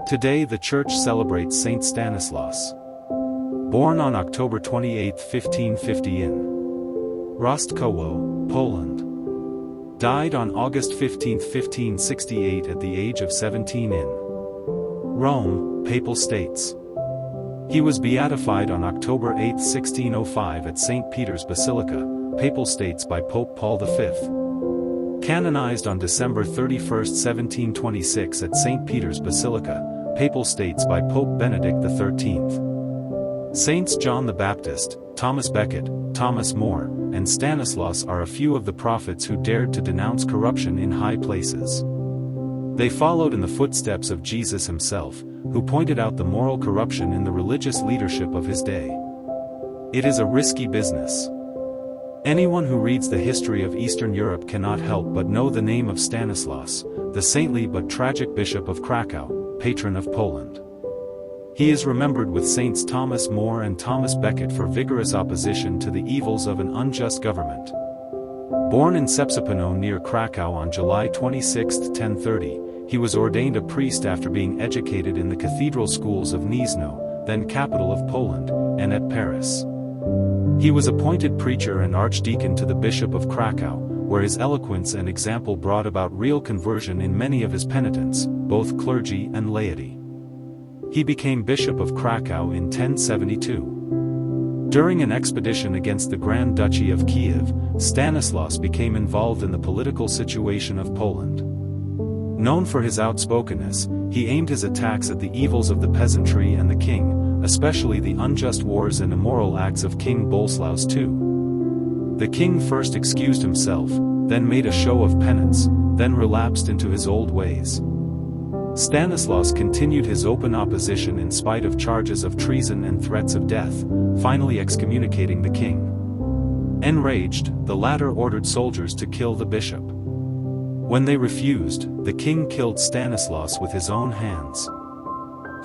Today the church celebrates Saint Stanislaus. Born on October 28, 1550 in Rostkowo, Poland. Died on August 15, 1568 at the age of 17 in Rome, Papal States. He was beatified on October 8, 1605 at St. Peter's Basilica, Papal States by Pope Paul V. Canonized on December 31, 1726 at St. Peter's Basilica, Papal States by Pope Benedict XIII. Saints John the Baptist, Thomas Becket, Thomas More, and Stanislaus are a few of the prophets who dared to denounce corruption in high places. They followed in the footsteps of Jesus himself, who pointed out the moral corruption in the religious leadership of his day. It is a risky business. Anyone who reads the history of Eastern Europe cannot help but know the name of Stanislaus, the saintly but tragic Bishop of Krakow, patron of Poland. He is remembered with Saints Thomas More and Thomas Becket for vigorous opposition to the evils of an unjust government. Born in Sepsipino near Krakow on July 26, 1030, he was ordained a priest after being educated in the cathedral schools of Gniezno, then capital of Poland, and at Paris. He was appointed preacher and archdeacon to the Bishop of Krakow, where his eloquence and example brought about real conversion in many of his penitents, both clergy and laity. He became Bishop of Krakow in 1072. During an expedition against the Grand Duchy of Kiev, Stanislaus became involved in the political situation of Poland. Known for his outspokenness, he aimed his attacks at the evils of the peasantry and the king, especially the unjust wars and immoral acts of King Boleslaus II. The king first excused himself, then made a show of penance, then relapsed into his old ways. Stanislaus continued his open opposition in spite of charges of treason and threats of death, finally excommunicating the king. Enraged, the latter ordered soldiers to kill the bishop. When they refused, the king killed Stanislaus with his own hands.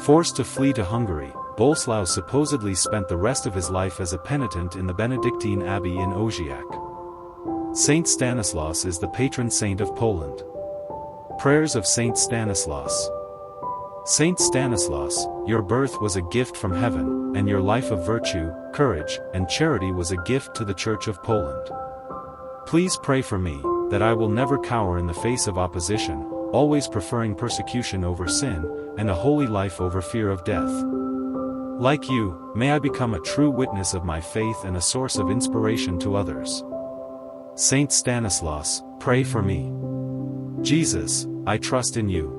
Forced to flee to Hungary, Boleslaus supposedly spent the rest of his life as a penitent in the Benedictine abbey in Ojciak. Saint Stanislaus is the patron saint of Poland. Prayers of Saint Stanislaus. Saint Stanislaus, your birth was a gift from heaven, and your life of virtue, courage, and charity was a gift to the Church of Poland. Please pray for me, that I will never cower in the face of opposition, always preferring persecution over sin, and a holy life over fear of death. Like you, may I become a true witness of my faith and a source of inspiration to others. Saint Stanislaus, pray for me. Jesus, I trust in you.